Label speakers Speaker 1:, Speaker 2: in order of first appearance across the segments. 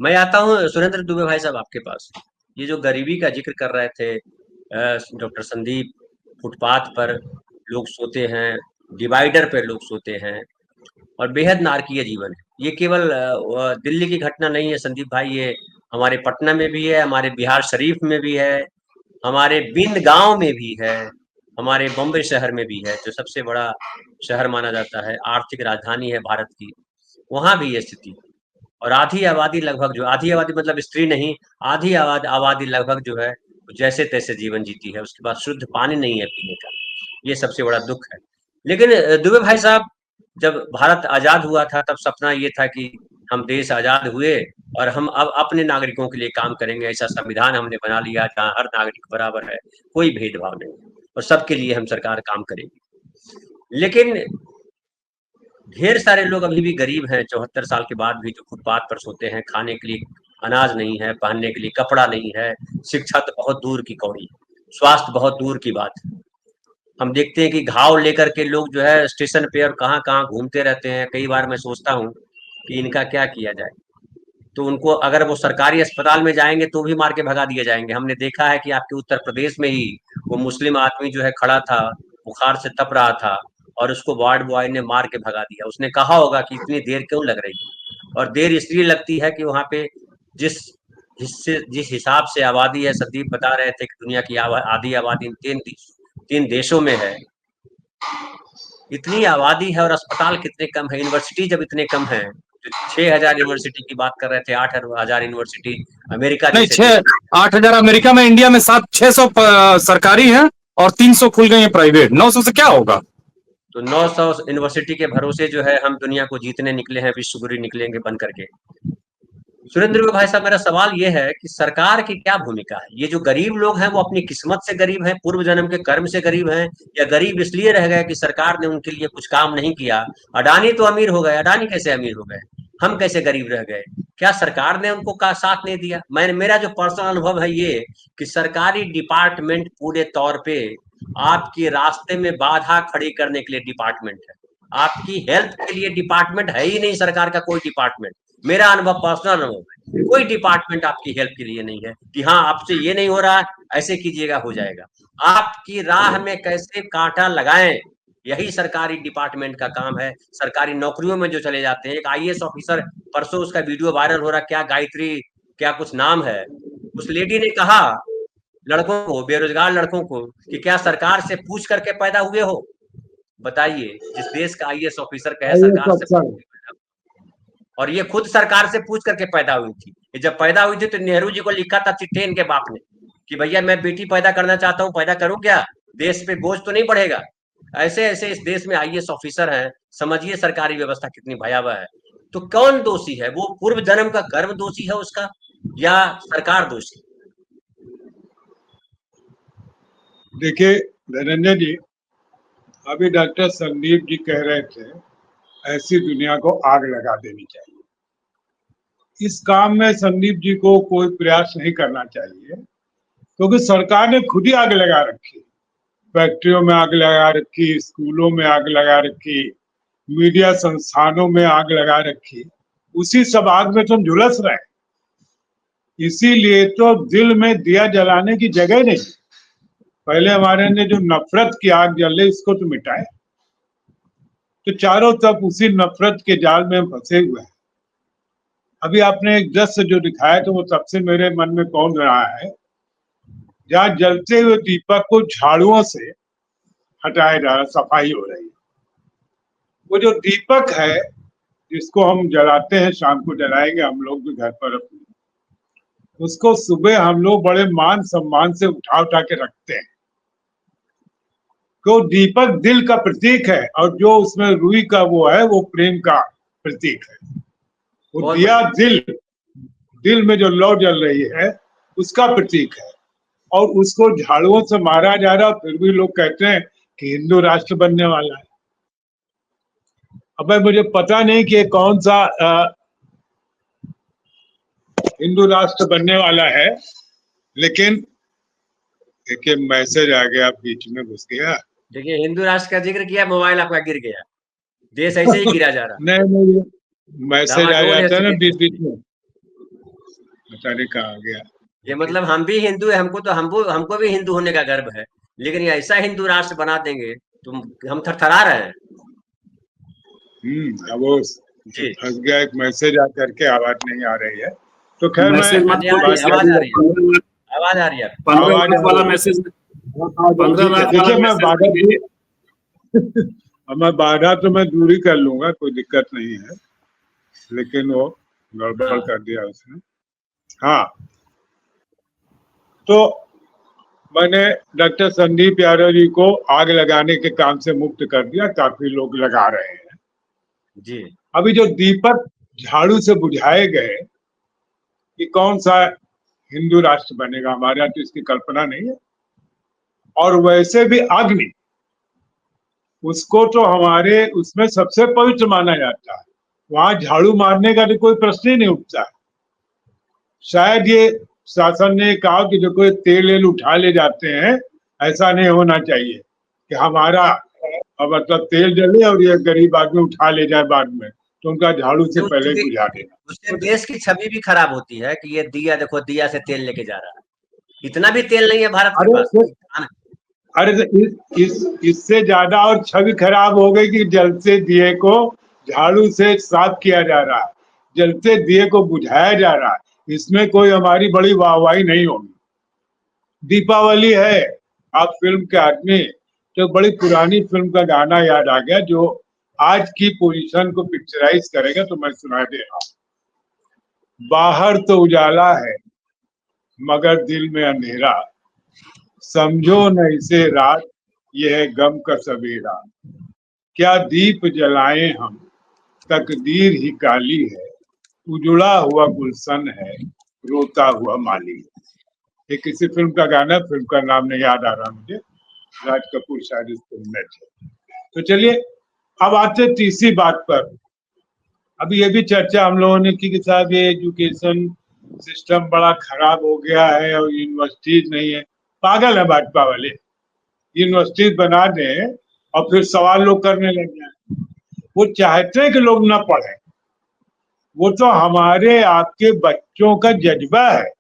Speaker 1: मैं आता हूँ सुरेंद्र दुबे भाई साहब आपके पास। ये जो गरीबी का जिक्र कर रहे थे डॉक्टर संदीप, फुटपाथ पर लोग सोते हैं, डिवाइडर पे लोग सोते हैं और बेहद नारकीय जीवन है। ये केवल दिल्ली की घटना नहीं है संदीप भाई, ये हमारे पटना में भी है, हमारे बिहार शरीफ में भी है, हमारे बिंद गांव में भी है, हमारे बम्बई शहर में भी है, जो सबसे बड़ा शहर माना जाता है, आर्थिक राजधानी है भारत की। वहां भी ये स्थिति है। और आधी आबादी लगभग, जो आधी आबादी मतलब स्त्री नहीं, आधी आबादी लगभग जो है जैसे तैसे जीवन जीती है, उसके पास शुद्ध पानी नहीं है पीने का। ये सबसे बड़ा दुख है। लेकिन दुबे भाई साहब, जब भारत आजाद हुआ था तब सपना ये था कि हम देश आजाद हुए और हम अब अपने नागरिकों के लिए काम करेंगे। ऐसा संविधान हमने बना लिया जहाँ हर नागरिक बराबर है, कोई भेदभाव नहीं और सबके लिए हम सरकार काम करेगी। लेकिन ढेर सारे लोग अभी भी गरीब हैं, 74 साल के बाद भी, जो फुटपाथ पर सोते हैं, खाने के लिए अनाज नहीं है, पहनने के लिए कपड़ा नहीं है, शिक्षा तो बहुत दूर की कौड़ी, स्वास्थ्य बहुत दूर की बात है। हम देखते हैं कि घाव लेकर के लोग जो है स्टेशन पे और कहाँ-कहाँ घूमते रहते हैं। कई बार मैं सोचता हूँ कि इनका क्या किया जाए? तो उनको अगर वो सरकारी अस्पताल में जाएँगे तो भी मार के भगा दिए जाएँगे। हमने देखा है कि आपके उत्तर प्रदेश में ही वो मुस्लिम आदमी जो है खड़ा था, बुखार से तप रहा था और उसको वार्ड बॉय ने मार के भगा दिया। उसने कहा होगा कि इतनी देर क्यों लग रही है? और देर इसलिए लगती है कि वहाँ पे जिस जिस हिसाब से आबादी है, संदीप बता रहे थे कि दुनिया की आधी आबादी इन 3 देशों में है। इतनी आबादी है और अस्पताल कितने कम है, यूनिवर्सिटी जब इतने कम है, तो 6,000 यूनिवर्सिटी की बात कर रहे थे, 8,000 यूनिवर्सिटी अमेरिका
Speaker 2: नहीं,
Speaker 1: जैसे देश
Speaker 2: छह
Speaker 1: में।
Speaker 2: 8,000 अमेरिका में, इंडिया में 600 सरकारी है और 300 खुल गई है प्राइवेट। 900 से क्या होगा?
Speaker 1: तो 900 यूनिवर्सिटी के भरोसे जो है हम दुनिया को जीतने निकले हैं, विश्व गुरु निकलेंगे बन करके। सुरेंद्र भाई साहब, मेरा सवाल ये है कि सरकार की क्या भूमिका है? ये जो गरीब लोग हैं वो अपनी किस्मत से गरीब हैं, पूर्व जन्म के कर्म से गरीब हैं, या गरीब इसलिए रह गए कि सरकार ने उनके लिए कुछ काम नहीं किया? अडानी तो अमीर हो गए, अडानी कैसे अमीर हो गए? हम कैसे गरीब रह गए? क्या सरकार ने उनको का साथ नहीं दिया? मेरा जो पर्सनल अनुभव है ये कि सरकारी डिपार्टमेंट पूरे तौर पे आपके रास्ते में बाधा खड़ी करने के लिए डिपार्टमेंट है। आपकी हेल्प के लिए डिपार्टमेंट है ही नहीं, सरकार का कोई डिपार्टमेंट। मेरा अनुभव, पर्सनल अनुभव है, कोई डिपार्टमेंट आपकी हेल्प के लिए नहीं है कि हाँ आपसे ये नहीं हो रहा, ऐसे कीजिएगा हो जाएगा। आपकी राह में कैसे कांटा लगाएं, यही सरकारी डिपार्टमेंट का काम है। सरकारी नौकरियों में जो चले जाते हैं, एक आईएएस ऑफिसर, परसों उसका वीडियो वायरल हो रहा, क्या गायत्री, क्या कुछ नाम है, उस लेडी ने कहा लड़कों को, बेरोजगार लड़कों को, कि क्या सरकार से पूछ करके पैदा हुए हो? बताइए, जिस देश का आईएएस ऑफिसर कहे
Speaker 3: आईएएस
Speaker 1: सरकार से पूछ
Speaker 3: अफसर।
Speaker 1: के पैदा, और ये खुद सरकार से पूछ करके पैदा हुई थी। ये जब पैदा हुई थी तो नेहरू जी को लिखा था चिट्ठी इनके बाप ने कि भैया मैं बेटी पैदा करना चाहता हूँ, पैदा करूं क्या? देश पे बोझ तो नहीं बढ़ेगा? ऐसे ऐसे इस देश में आईएएस ऑफिसर हैं। समझिए सरकारी व्यवस्था कितनी भयावह है। तो कौन दोषी है? वो पूर्व जन्म का कर्म दोषी है उसका, या सरकार दोषी?
Speaker 3: देखिए धनंजय जी, अभी डॉक्टर संदीप जी कह रहे थे ऐसी दुनिया को आग लगा देनी चाहिए। इस काम में संदीप जी को कोई प्रयास नहीं करना चाहिए, क्योंकि सरकार ने खुद ही आग लगा रखी। फैक्ट्रियों में आग लगा रखी, स्कूलों में आग लगा रखी, मीडिया संस्थानों में आग लगा रखी। उसी सब आग में तो हम झुलस रहे हैं। इसीलिए तो दिल में दिया जलाने की जगह नहीं। पहले हमारे ने जो नफरत की आग जले, इसको तो मिटाए। तो चारों तरफ उसी नफरत के जाल में हम फंसे हुए हैं। अभी आपने एक दृश्य जो दिखाया तो वो तब से मेरे मन में कौन रहा है, जहाँ जलते हुए दीपक को झाड़ुओं से हटाया जा रहा, सफाई हो रही है। वो जो दीपक है जिसको हम जलाते हैं, शाम को जलाएंगे हम लोग भी घर पर अपने, उसको सुबह हम लोग बड़े मान सम्मान से उठा उठा के रखते हैं। तो दीपक दिल का प्रतीक है, और जो उसमें रुई का वो है वो प्रेम का प्रतीक है। वो
Speaker 1: बहुत
Speaker 3: दिया
Speaker 1: बढ़िया।
Speaker 3: दिल में जो लौ जल रही है उसका प्रतीक है, और उसको झाड़ुओं से मारा जा रहा, फिर भी लोग कहते हैं कि हिंदू राष्ट्र बनने वाला है। अब भाई मुझे पता नहीं कि कौन सा हिंदू राष्ट्र बनने वाला है, लेकिन देखिए मैसेज आ गया, बीच में घुस गया।
Speaker 1: देखिए, हिंदू राष्ट्र का जिक्र किया, मोबाइल आपका गिर गया। देश ऐसे ही गिरा जा रहा।
Speaker 3: नहीं नहीं, मैसेज आ
Speaker 1: डामाडोल है
Speaker 3: जाता है ना
Speaker 1: देश।
Speaker 3: बीच बीच में। पता नहीं कहाँ गया।
Speaker 1: ये मतलब हम भी हिंदू है, हमको तो हमको भी हिंदू होने का गर्व है, लेकिन ये ऐसा हिंदू राष्ट्र बना देंगे तो हम थरथरा रहे हैं।
Speaker 3: अब वो
Speaker 1: जी।
Speaker 3: फंस गया, एक मैसेज आ करके आवाज नहीं आ रही है। तो खैर मैं
Speaker 2: मैसेज मत
Speaker 1: आने आ रही
Speaker 3: बात
Speaker 1: है,
Speaker 3: जारी
Speaker 1: आवाज आ रही है,
Speaker 3: रखता हूँ।
Speaker 1: आवाज आ रही है।
Speaker 2: 15
Speaker 3: आवाज
Speaker 2: लाख
Speaker 3: आ
Speaker 2: वाला
Speaker 3: रही है।
Speaker 2: मैसेज,
Speaker 3: हाँ, तो
Speaker 2: 15
Speaker 3: ठीक है,
Speaker 2: लाख वाला
Speaker 3: देखिए मैं
Speaker 2: मैसेज
Speaker 3: बाधा
Speaker 2: नहीं
Speaker 3: दूर
Speaker 2: भेजिए।
Speaker 3: अब मैं बाधा तो मैं दूर ही कर लूंगा, कोई दिक्कत नहीं है, लेकिन वो गड़बड़
Speaker 1: हाँ
Speaker 3: कर दिया उसने। हाँ, तो मैंने डॉक्टर संदीप यादव जी को आग लगाने के काम से मुक्त कर दिया, काफी लोग लगा रहे हैं।
Speaker 1: जी।
Speaker 3: अभी जो दीपक झाड़ू से बुझाए गए कि कौन सा हिंदू राष्ट्र बनेगा, हमारे यहाँ तो इसकी कल्पना नहीं है। और वैसे भी अग्नि, उसको तो हमारे उसमें सबसे पवित्र माना जाता है, वहां झाड़ू मारने का तो कोई प्रश्न ही नहीं उठता है। शायद ये शासन ने कहा कि जो कोई तेल वेल उठा ले जाते हैं, ऐसा नहीं होना चाहिए कि हमारा मतलब तेल जले और ये गरीब आदमी उठा ले जाए बाद में, तो उनका झाड़ू से
Speaker 1: तो
Speaker 3: पहले ही
Speaker 1: उससे
Speaker 3: बुझा देना।
Speaker 1: उससे देश की छवि भी खराब होती है कि ये दिया देखो, दिया से तेल लेके जा रहा है। इतना भी तेल नहीं है भारत के
Speaker 3: अरे
Speaker 1: पास।
Speaker 3: अरे तो इससे ज्यादा और छवि खराब हो गई कि जलते दिए को झाड़ू से साफ किया जा रहा है, जलते दिए को बुझाया जा रहा है, इसमें कोई हमारी बड़ी वाहवाही नहीं होगी। दीपावली है, आप फिल्म के आदमी, तो बड़ी पुरानी फिल्म का गाना याद आ गया जो आज की पोजीशन को पिक्चराइज करेगा, तो मैं सुना दे रहा हूँ। बाहर तो उजाला है मगर दिल में अंधेरा, समझो न इसे रात, ये है गम का सवेरा। क्या दीप जलाएं हम, तकदीर ही काली है, उजड़ा हुआ गुलशन है, रोता हुआ माली। ये किसी फिल्म का गाना, फिल्म का नाम नहीं याद आ रहा मुझे, राज कपूर शायद इस फिल्म में थे। तो चलिए अब आते तीसरी बात पर। अभी ये भी चर्चा हम लोगों ने की कि साहब ये एजुकेशन सिस्टम बड़ा खराब हो गया है और यूनिवर्सिटीज नहीं है। पागल है भाजपा वाले, यूनिवर्सिटीज बना दें और फिर सवाल लोग करने लग जाए। वो चाहते हैं कि लोग ना पढ़े, वो तो हमारे आपके बच्चों का जज्बा है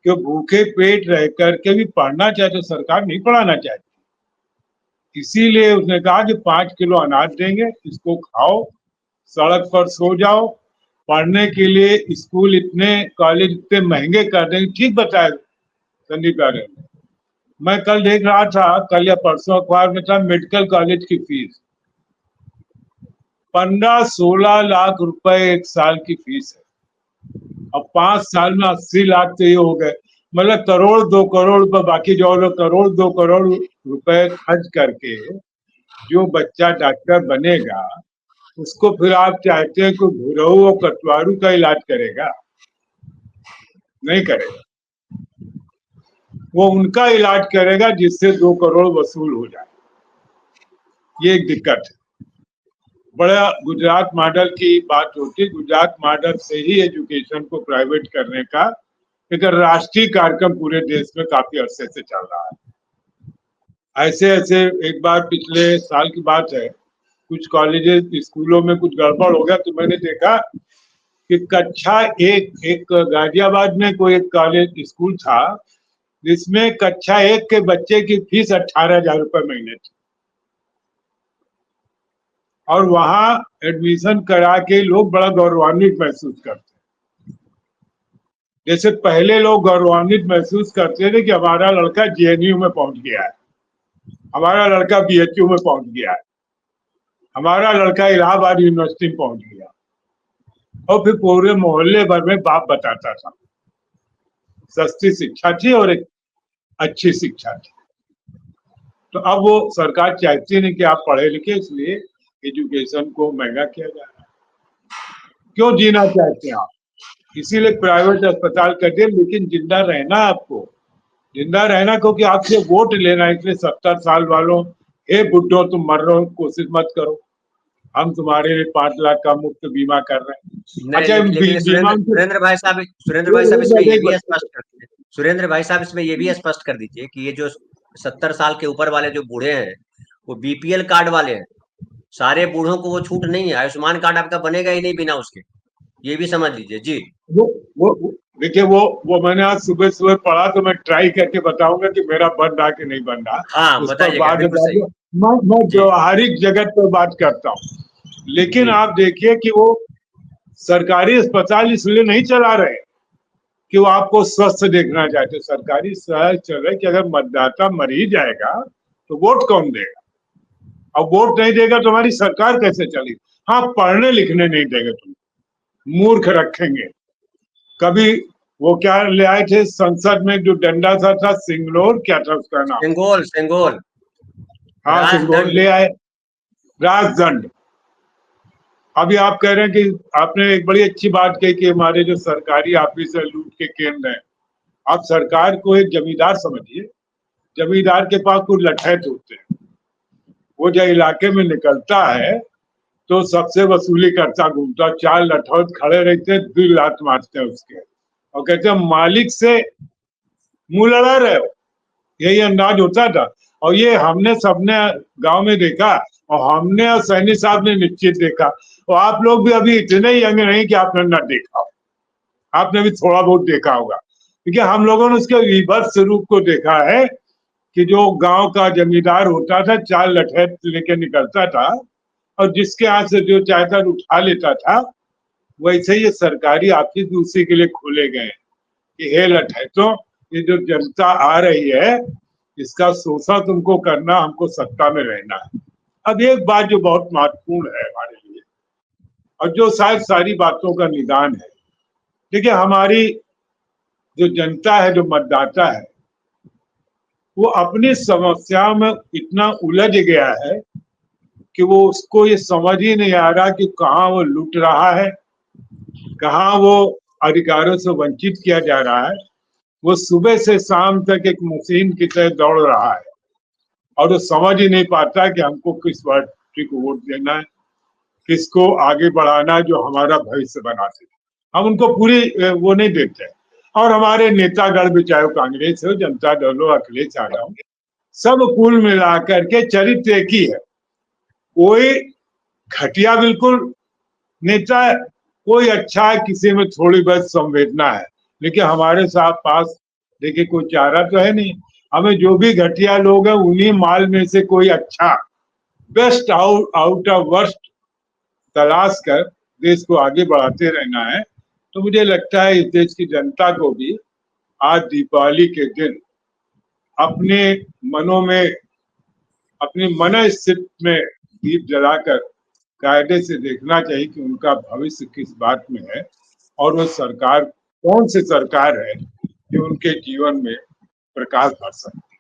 Speaker 3: कि भूखे पेट रह करके भी पढ़ना चाहते, सरकार नहीं पढ़ाना चाहती। इसीलिए उसने कहा कि 5 किलो अनाज देंगे, इसको खाओ, सड़क पर सो जाओ, पढ़ने के लिए स्कूल इतने, कॉलेज इतने महंगे कर देंगे। ठीक बताया संदीप यादव ने। मैं कल देख रहा था, कल या परसों अखबार में था, मेडिकल कॉलेज की फीस 15-16 लाख रुपए एक साल की फीस है। अब 5 साल में 80 लाख तो ये हो गए, मतलब करोड़ 2 करोड़ रुपए, बाकी जो लोग करोड़ 2 करोड़ रुपए खर्च करके जो बच्चा डॉक्टर बनेगा, उसको फिर आप चाहते हैं कि घुरहु और कटवारू का इलाज करेगा? नहीं करेगा। वो उनका इलाज करेगा जिससे 2 करोड़ वसूल हो जाए। ये एक दिक्कत है। बड़ा गुजरात मॉडल की बात होती है, गुजरात मॉडल से ही एजुकेशन को प्राइवेट करने का एक राष्ट्रीय कार्यक्रम पूरे देश में काफी अरसे से चल रहा है। ऐसे ऐसे एक बार पिछले साल की बात है, कुछ कॉलेजेस स्कूलों में कुछ गड़बड़ हो गया, तो मैंने देखा कि कक्षा एक गाजियाबाद में कोई एक कॉलेज स्कूल था जिसमें कक्षा 1 के बच्चे की फीस 18,000 रुपए महीने थी, और वहां एडमिशन करा के लोग बड़ा गौरवान्वित महसूस करते। जैसे पहले लोग गौरवान्वित महसूस करते थे कि हमारा लड़का जेएनयू में पहुंच गया है, हमारा लड़का बीएचयू में पहुंच गया है, हमारा लड़का इलाहाबाद यूनिवर्सिटी में पहुंच गया, और फिर पूरे मोहल्ले भर में बाप बताता था। सस्ती शिक्षा थी और एक अच्छी शिक्षा थी। तो अब वो सरकार चाहती नहीं कि आप पढ़े लिखे, इसलिए एजुकेशन को महंगा किया जा रहा है। क्यों जीना चाहते हैं आप? इसीलिए प्राइवेट अस्पताल कर दिए, लेकिन जिंदा रहना आपको, जिंदा रहना क्योंकि आपसे वोट लेना है, इसलिए 70 साल वालों, हे बुड्ढो तुम मर रहे हो, कोशिश मत करो, हम तुम्हारे लिए 5 लाख का मुफ्त बीमा कर रहे हैं।
Speaker 1: नहीं,
Speaker 3: अच्छा
Speaker 1: लेकिन
Speaker 3: बीमा
Speaker 1: सुरेंद्र भाई साहब इसमें ये भी
Speaker 3: एक
Speaker 1: स्पष्ट कर दीजिए, सुरेंद्र भाई साहब इसमें ये भी स्पष्ट कर दीजिए कि ये जो 70 साल के ऊपर वाले जो बूढ़े हैं, वो बीपीएल कार्ड वाले हैं। सारे बूढ़ों को वो छूट नहीं है, आयुष्मान कार्ड आपका बनेगा ही नहीं बिना उसके। ये भी समझ लीजिए जी।
Speaker 3: वो देखिए, वो मैंने आज सुबह सुबह पढ़ा, तो मैं ट्राई करके बताऊंगा कि मेरा बन रहा कि नहीं बन रहा।
Speaker 1: हाँ,
Speaker 3: उस पर
Speaker 1: बताइएगा,
Speaker 3: बाद में
Speaker 1: बिल्कुल सही।
Speaker 3: मैं
Speaker 1: जी,
Speaker 3: व्यवहारिक जगत पर बात करता हूँ। लेकिन
Speaker 1: जी,
Speaker 3: आप देखिए कि वो सरकारी अस्पताल इसलिए नहीं चला रहे कि वो आपको स्वस्थ देखना चाहते। सरकारी अस्पताल चल रहे कि अगर मतदाता मर ही जाएगा तो वोट कौन देगा? अब वोट नहीं देगा तो हमारी सरकार कैसे चलेगी? हाँ, पढ़ने लिखने नहीं देंगे, तुम मूर्ख रखेंगे। कभी वो क्या ले आए थे संसद में, जो डंडा सा था, सिंगलोर क्या था उसका नाम?
Speaker 1: सेंगोल, सेंगोल,
Speaker 3: हाँ, सिंगोर
Speaker 1: राजदंड।
Speaker 3: ले आए, राजदंड। अभी आप कह रहे हैं कि आपने एक बड़ी अच्छी बात कही कि हमारे जो सरकारी ऑफिस है लूट के केंद्र है। आप सरकार को एक जमींदार समझिए। जमींदार के पास कुछ लठैत होते हैं, वो जब इलाके में निकलता है तो सबसे वसूली करता घूमता। चार लठौत खड़े रहते हैं, 2 लात मारते हैं उसके और कहते हैं मालिक से मुंह लड़ा रहे हो। यही अंदाज होता था। और ये हमने सबने गांव में देखा, और हमने और सैनी साहब ने निश्चित देखा। और आप लोग भी अभी इतने यंग नहीं कि आपने ना देखा हो, आपने भी थोड़ा बहुत देखा होगा, क्योंकि हम लोगों ने उसके रिवर्स रूप को देखा है कि जो गांव का जमींदार होता था, 4 लठैत लेके निकलता था और जिसके हाथ से जो चाहता उठा लेता था। वैसे ये सरकारी ऑफिस उसी के लिए खोले गए हैं कि हे लठैतों, ये जो जनता आ रही है इसका शोषण तुमको करना, हमको सत्ता में रहना है। अब एक बात जो बहुत महत्वपूर्ण है हमारे लिए, और जो शायद सारी बातों का निदान है। देखिए, हमारी जो जनता है, जो मतदाता है, वो अपनी समस्याओं में इतना उलझ गया है कि वो उसको ये समझ ही नहीं आ रहा कि कहाँ वो लूट रहा है, कहाँ वो अधिकारों से वंचित किया जा रहा है। वो सुबह से शाम तक एक मशीन की तरह दौड़ रहा है और वो समझ ही नहीं पाता कि हमको किस पार्टी को वोट देना है, किसको आगे बढ़ाना है जो हमारा भविष्य बना सके। हम उनको पूरी वो नहीं देते। और हमारे नेतागण भी, चाहे कांग्रेस हो, जनता दल हो, अखिलेश यादव हो, सब कुल मिलाकर के चरित्र एक ही है। कोई घटिया बिल्कुल नेता है, कोई अच्छा है, किसी में थोड़ी बहुत संवेदना है। लेकिन हमारे साथ पास देखिए कोई चारा तो है नहीं। हमें जो भी घटिया लोग हैं उन्हीं माल में से कोई अच्छा, बेस्ट आउट ऑफ वर्स्ट तलाश कर देश को आगे बढ़ाते रहना है। तो मुझे लगता है इस देश की जनता को भी आज दीपावली के दिन अपने मनों में, अपनी मन स्थिति में दीप जलाकर कायदे से देखना चाहिए कि उनका भविष्य किस बात में है और वो सरकार कौन सी सरकार है जो उनके जीवन में प्रकाश भर सकती है।